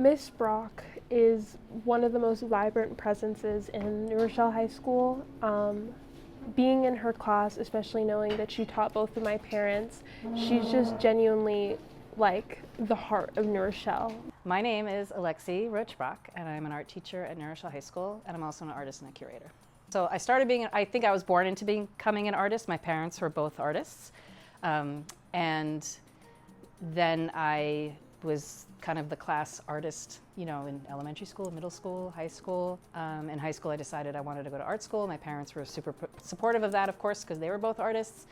Miss Brock is one of the most vibrant presences in New Rochelle High School. Being in her class, especially knowing that she taught both of my parents, she's just genuinely like the heart of New Rochelle. My name is Rutsch, and I'm an art teacher at New Rochelle High School, and I'm also an artist and a curator. So I started being, I think I was born into becoming an artist. My parents were both artists. And then I was kind of the class artist, you know, in elementary school, middle school, high school. In high school, I decided I wanted to go to art school. My parents were super supportive of that, of course, because they were both artists.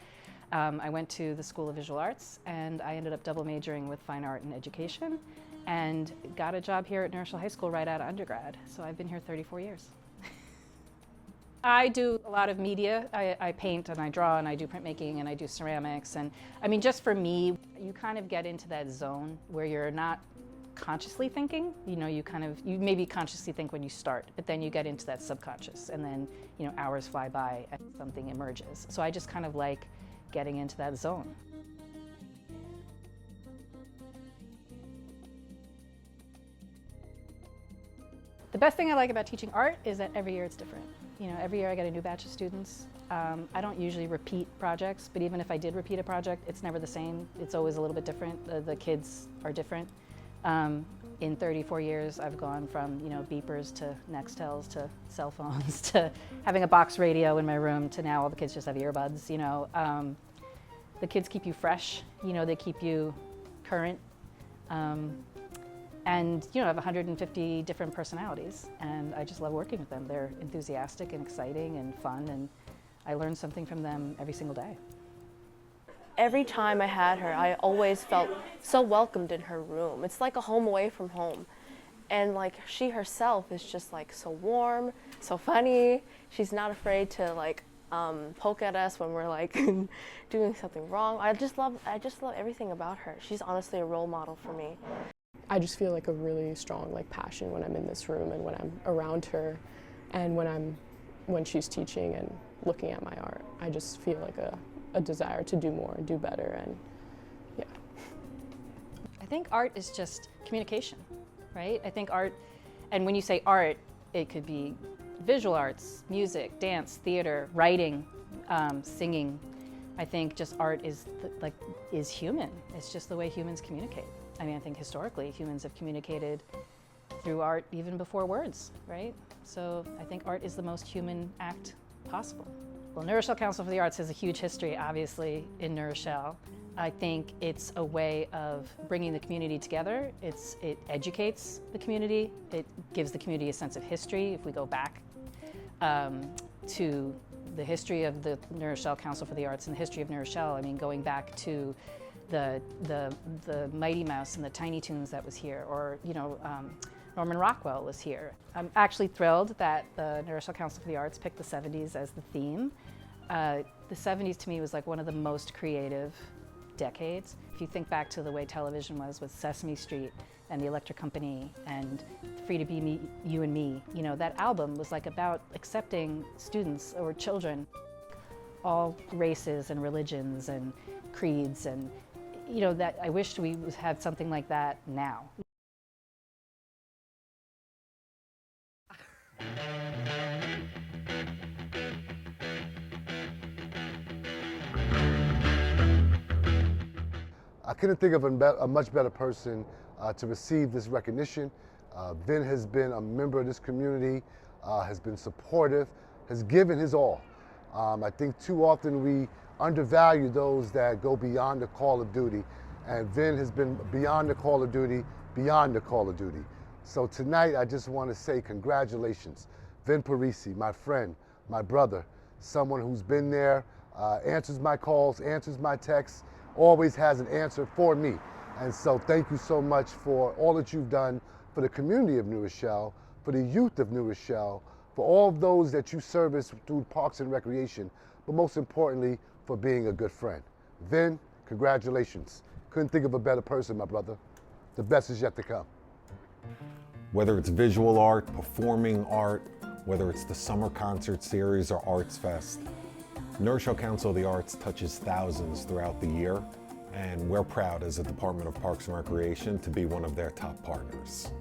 I went to the School of Visual Arts, and I ended up double majoring with fine art and education, and got a job here at New Rochelle High School right out of undergrad. So I've been here 34 years. I do a lot of media. I paint and I draw and I do printmaking and I do ceramics. And I mean, just for me, you kind of get into that zone where you're not consciously thinking. You know, you maybe consciously think when you start, but then you get into that subconscious, and then, you know, hours fly by and something emerges. So I just kind of like getting into that zone. The best thing I like about teaching art is that every year it's different. You know, every year I get a new batch of students. I don't usually repeat projects, but even if I did repeat a project, it's never the same. It's always a little bit different. The kids are different. In 34 years, I've gone from, you know, beepers to Nextels to cell phones to having a box radio in my room to now all the kids just have earbuds, you know. The kids keep you fresh, you know, they keep you current. And, you know, I have 150 different personalities, and I just love working with them. They're enthusiastic and exciting and fun, and I learn something from them every single day. Every time I had her, I always felt so welcomed in her room. It's like a home away from home. And like she herself is just like so warm, so funny. She's not afraid to like poke at us when we're like doing something wrong. I just love everything about her. She's honestly a role model for me. I just feel like a really strong like passion when I'm in this room and when I'm around her, and when she's teaching and looking at my art. I just feel like a desire to do more and do better, and yeah. I think art is just communication, right? I think art, and when you say art, it could be visual arts, music, dance, theater, writing, singing. I think just art is human. It's just the way humans communicate. I mean, I think historically humans have communicated through art even before words, right? So I think art is the most human act possible. Well, New Rochelle Council for the Arts has a huge history, obviously, in New Rochelle. I think it's a way of bringing the community together. It educates the community. It gives the community a sense of history. If we go back to the history of the New Rochelle Council for the Arts and the history of New Rochelle, I mean, going back to the Mighty Mouse and the Tiny Toons that was here, or, you know, Norman Rockwell was here. I'm actually thrilled that the New Rochelle Council for the Arts picked the 70s as the theme. The 70s to me was like one of the most creative decades. If you think back to the way television was with Sesame Street and the Electric Company and Free to Be Me, You and Me, you know, that album was like about accepting students or children, all races and religions and creeds, and, you know, that I wished we had something like that now. I couldn't think of a much better person to receive this recognition. Vin has been a member of this community, has been supportive, has given his all. I think too often we undervalue those that go beyond the call of duty, and Vin has been beyond the call of duty, beyond the call of duty. So tonight I just want to say congratulations. Vin Parise, my friend, my brother, someone who's been there, answers my calls, answers my texts, always has an answer for me. And so thank you so much for all that you've done for the community of New Rochelle, for the youth of New Rochelle, for all of those that you service through Parks and Recreation, but most importantly, for being a good friend. Vin, congratulations. Couldn't think of a better person, my brother. The best is yet to come. Whether it's visual art, performing art, whether it's the summer concert series or Arts Fest, New Rochelle Council of the Arts touches thousands throughout the year, and we're proud as a Department of Parks and Recreation to be one of their top partners.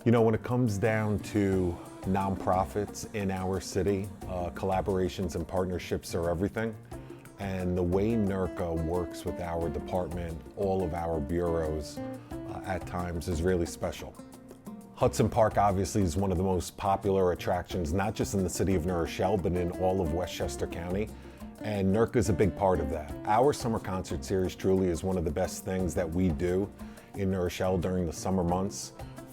You know, when it comes down to nonprofits in our city, collaborations and partnerships are everything. And the way NRCA works with our department, all of our bureaus at times is really special. Hudson Park obviously is one of the most popular attractions, not just in the city of New Rochelle, but in all of Westchester County. And NRCA is a big part of that. Our summer concert series truly is one of the best things that we do in New Rochelle during the summer months.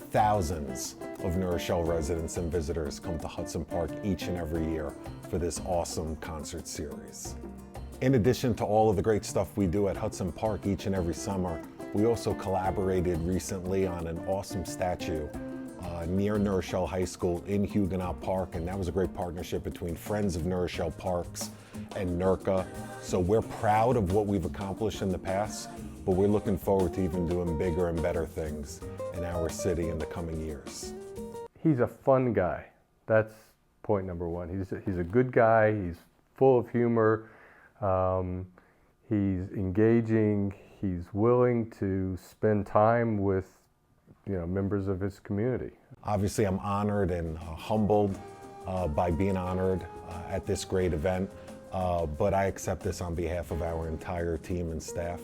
Thousands of New Rochelle residents and visitors come to Hudson Park each and every year for this awesome concert series. In addition to all of the great stuff we do at Hudson Park each and every summer, we also collaborated recently on an awesome statue near New Rochelle High School in Huguenot Park, and that was a great partnership between Friends of New Rochelle Parks and NRCA. So we're proud of what we've accomplished in the past, but we're looking forward to even doing bigger and better things in our city in the coming years. He's a fun guy. That's point number one. He's a good guy. He's full of humor. He's engaging. He's willing to spend time with, members of his community. Obviously, I'm honored and humbled by being honored at this great event, but I accept this on behalf of our entire team and staff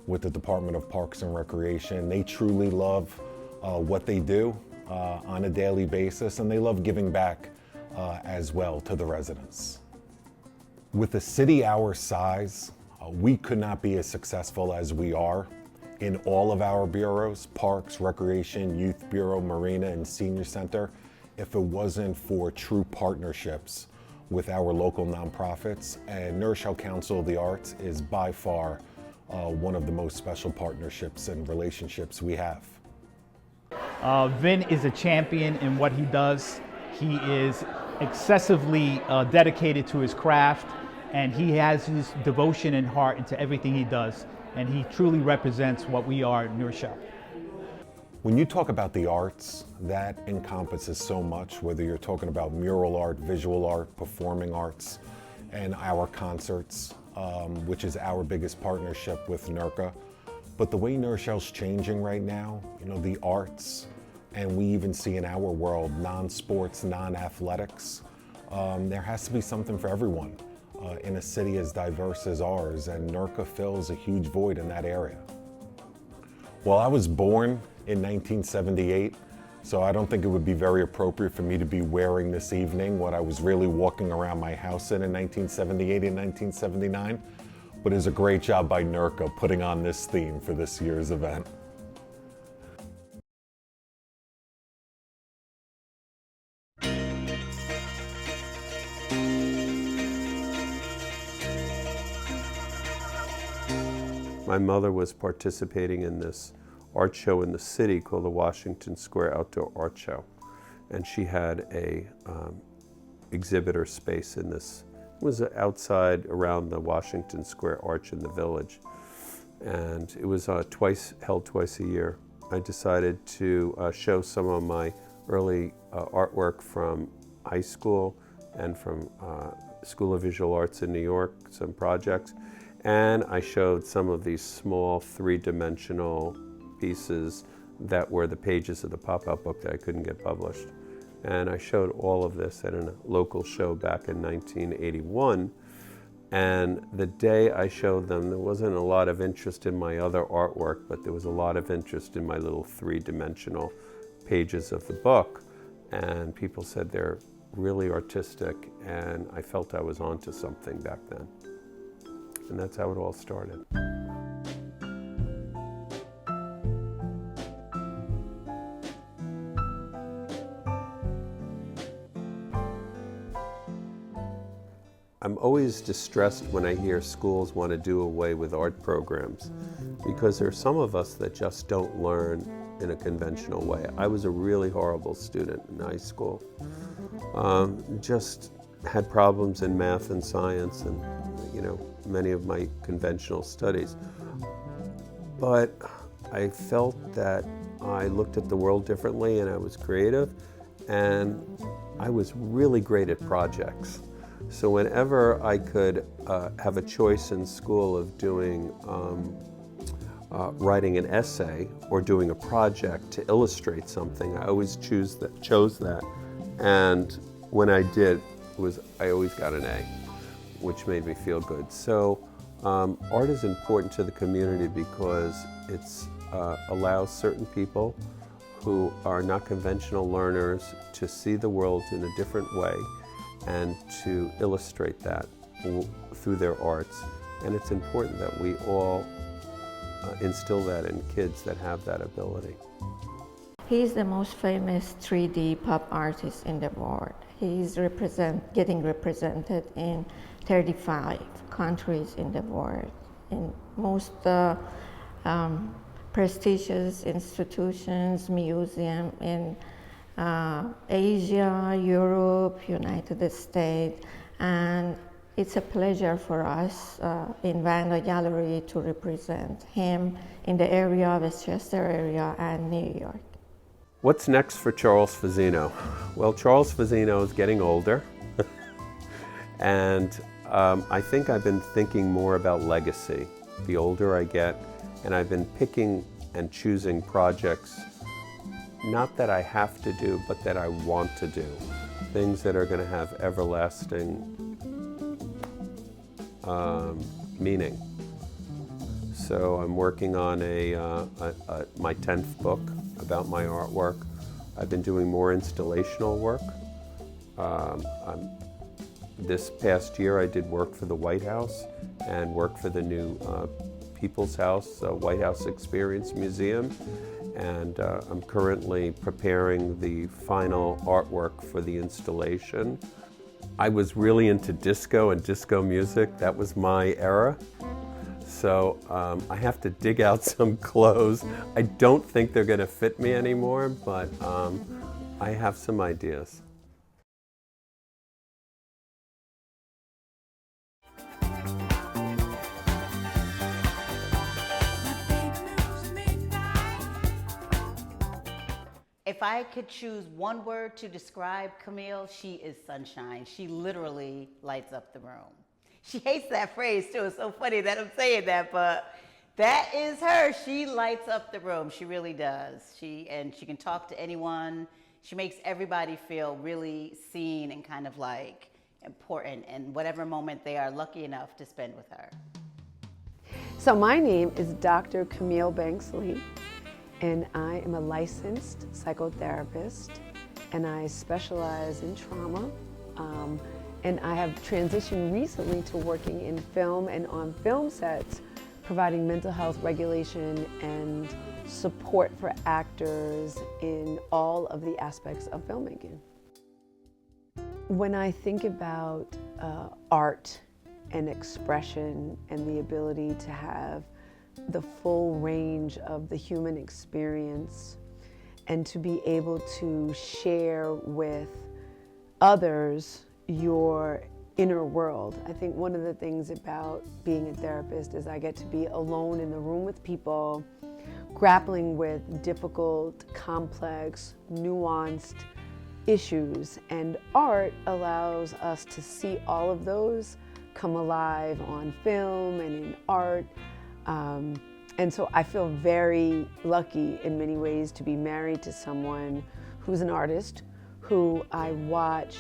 with the Department of Parks and Recreation. They truly love what they do on a daily basis, and they love giving back as well to the residents. With a city our size, we could not be as successful as we are in all of our bureaus, Parks, Recreation, Youth Bureau, Marina, and Senior Center, if it wasn't for true partnerships with our local nonprofits. And New Rochelle Council of the Arts is by far one of the most special partnerships and relationships we have. Vin is a champion in what he does. He is excessively dedicated to his craft, and he has his devotion and heart into everything he does. And he truly represents what we are in New Rochelle. When you talk about the arts, that encompasses so much, whether you're talking about mural art, visual art, performing arts, and our concerts, which is our biggest partnership with NRCA. But the way New Rochelle's changing right now, the arts, and we even see in our world, non-sports, non-athletics, there has to be something for everyone in a city as diverse as ours, and NRCA fills a huge void in that area. Well, I was born in 1978, so I don't think it would be very appropriate for me to be wearing this evening what I was really walking around my house in 1978 and 1979, but it's a great job by NRCA putting on this theme for this year's event. My mother was participating in this art show in the city called the Washington Square Outdoor Art Show. And she had a exhibitor space in this. It was outside around the Washington Square Arch in the Village. And it was held twice a year. I decided to show some of my early artwork from high school and from School of Visual Arts in New York, some projects. And I showed some of these small three-dimensional pieces that were the pages of the pop-out book that I couldn't get published. And I showed all of this at a local show back in 1981. And the day I showed them, there wasn't a lot of interest in my other artwork, but there was a lot of interest in my little three-dimensional pages of the book. And people said they're really artistic, and I felt I was onto something back then. And that's how it all started. I'm always distressed when I hear schools want to do away with art programs, because there are some of us that just don't learn in a conventional way. I was a really horrible student in high school. Just had problems in math and science and, many of my conventional studies. But I felt that I looked at the world differently, and I was creative, and I was really great at projects. So whenever I could have a choice in school of doing writing an essay or doing a project to illustrate something. I always chose that. And when I did, I always got an A, which made me feel good. So art is important to the community because it allows certain people who are not conventional learners to see the world in a different way and to illustrate that through their arts. And it's important that we all instill that in kids that have that ability. He's the most famous 3D pop artist in the world. He's getting represented in 35 countries in the world, in most prestigious institutions, museums in Asia, Europe, United States, and it's a pleasure for us in Vanda Gallery to represent him in the area of Westchester area and New York. What's next for Charles Fazzino? Well, Charles Fazzino is getting older, and I think I've been thinking more about legacy the older I get, and I've been picking and choosing projects, not that I have to do, but that I want to do. Things that are going to have everlasting meaning. So I'm working on my 10th book about my artwork. I've been doing more installational work. This past year I did work for the White House and work for the new People's House, White House Experience Museum. And I'm currently preparing the final artwork for the installation. I was really into disco and disco music. That was my era. So I have to dig out some clothes. I don't think they're going to fit me anymore, but I have some ideas. If I could choose one word to describe Camille, she is sunshine. She literally lights up the room. She hates that phrase too. It's so funny that I'm saying that, but that is her. She lights up the room. She really does. She can talk to anyone. She makes everybody feel really seen and kind of like important in whatever moment they are lucky enough to spend with her. So my name is Dr. Camille Banksley, and I am a licensed psychotherapist, and I specialize in trauma. And I have transitioned recently to working in film and on film sets, providing mental health regulation and support for actors in all of the aspects of filmmaking. When I think about art and expression and the ability to have the full range of the human experience and to be able to share with others your inner world. I think one of the things about being a therapist is I get to be alone in the room with people grappling with difficult, complex, nuanced issues, and art allows us to see all of those come alive on film and in art. And so I feel very lucky in many ways to be married to someone who's an artist, who I watch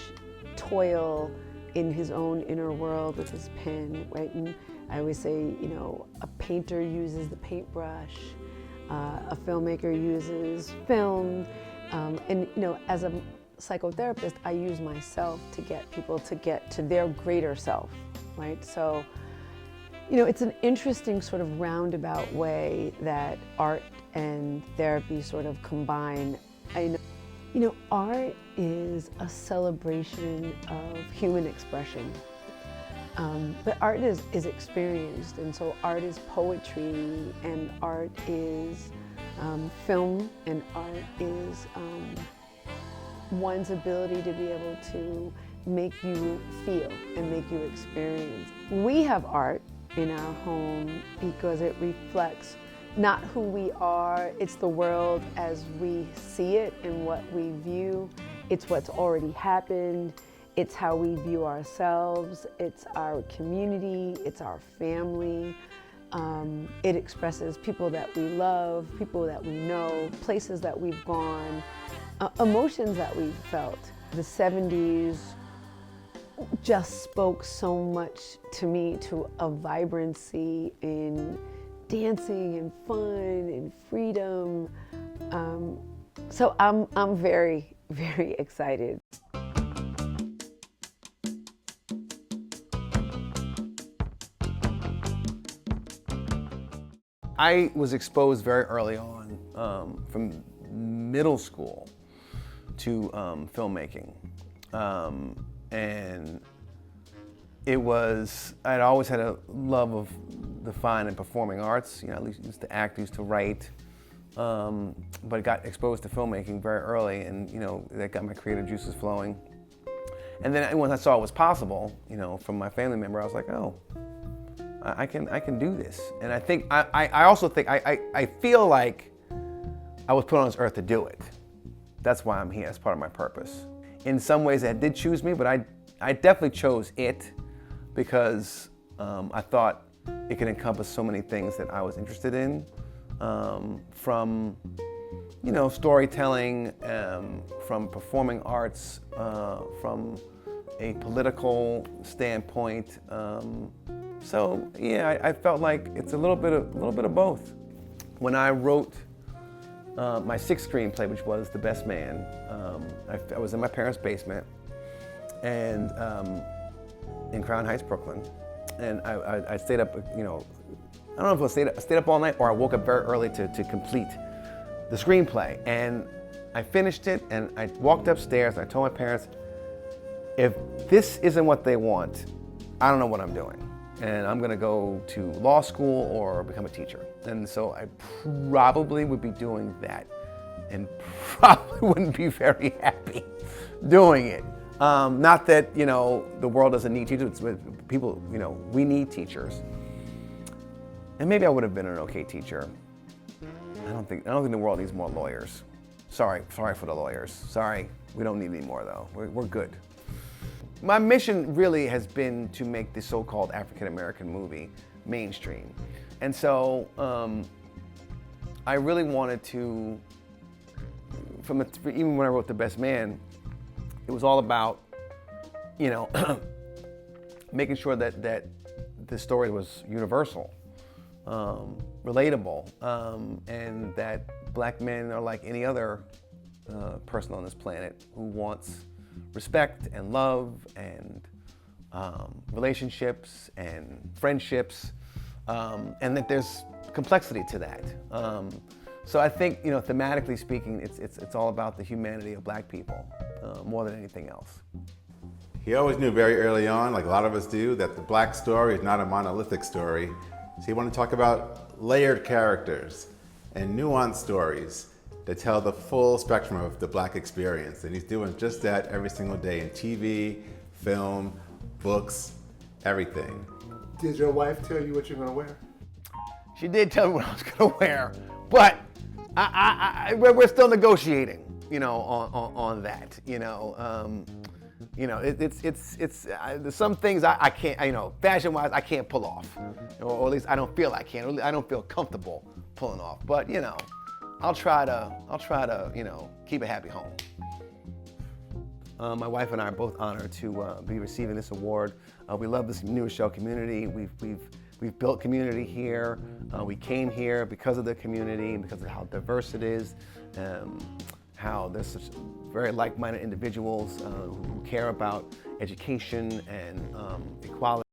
toil in his own inner world with his pen, right? And I always say, you know, a painter uses the paintbrush, a filmmaker uses film, and you know, as a psychotherapist, I use myself to get people to get to their greater self, right? So, you know, it's an interesting sort of roundabout way that art and therapy sort of combine. You know, art is a celebration of human expression, but art is experienced, and so art is poetry, and art is film, and art is one's ability to be able to make you feel and make you experience. We have art in our home because it reflects not who we are, it's the world as we see it and what we view. It's what's already happened, it's how we view ourselves, it's our community, it's our family. It expresses people that we love, people that we know, places that we've gone, emotions that we've felt. The 70s just spoke so much to me, to a vibrancy in dancing and fun and freedom. So I'm very, very excited. I was exposed very early on, from middle school, to filmmaking. And it was, I'd always had a love of the fine and performing arts. You know, I used to act, used to write, but got exposed to filmmaking very early, and you know, that got my creative juices flowing. And then once I saw it was possible, you know, from my family member, I was like, oh, I can do this. And I think, I also think, I feel like I was put on this earth to do it. That's why I'm here, as part of my purpose. In some ways that did choose me, but I definitely chose it because I thought it could encompass so many things that I was interested in, from, you know, storytelling, from performing arts, from a political standpoint. So yeah, I felt like it's a little bit of both. When I wrote my sixth screenplay, which was The Best Man, I was in my parents' basement, and in Crown Heights, Brooklyn, and I stayed up, you know, I don't know if I stayed up all night or I woke up very early to complete the screenplay, and I finished it, and I walked upstairs and I told my parents, if this isn't what they want, I don't know what I'm doing. And I'm gonna go to law school or become a teacher. And so I probably would be doing that and probably wouldn't be very happy doing it. Not that, you know, the world doesn't need teachers, but people, you know, we need teachers. And maybe I would have been an okay teacher. I don't think the world needs more lawyers. Sorry for the lawyers. Sorry, we don't need any more though. We're good. My mission really has been to make the so-called African-American movie mainstream. And so I really wanted to, even when I wrote The Best Man, it was all about, you know, making sure that the story was universal, relatable, and that black men are like any other person on this planet who wants respect and love and relationships and friendships, and that there's complexity to that. So I think, you know, thematically speaking, it's all about the humanity of black people more than anything else. He always knew very early on, like a lot of us do, that the black story is not a monolithic story. So he wanted to talk about layered characters and nuanced stories that tell the full spectrum of the black experience. And he's doing just that every single day in TV, film, books, everything. Did your wife tell you what you're gonna wear? She did tell me what I was gonna wear, but we're still negotiating, you know, on that, you know. You know, it's some things I can't, you know, fashion-wise, I can't pull off, or at least I don't feel I can. I don't feel comfortable pulling off, but you know, I'll try to, you know, keep a happy home. My wife and I are both honored to be receiving this award. We love this New Rochelle community. We've built community here. We came here because of the community, because of how diverse it is, how there's such very like-minded individuals who care about education and equality.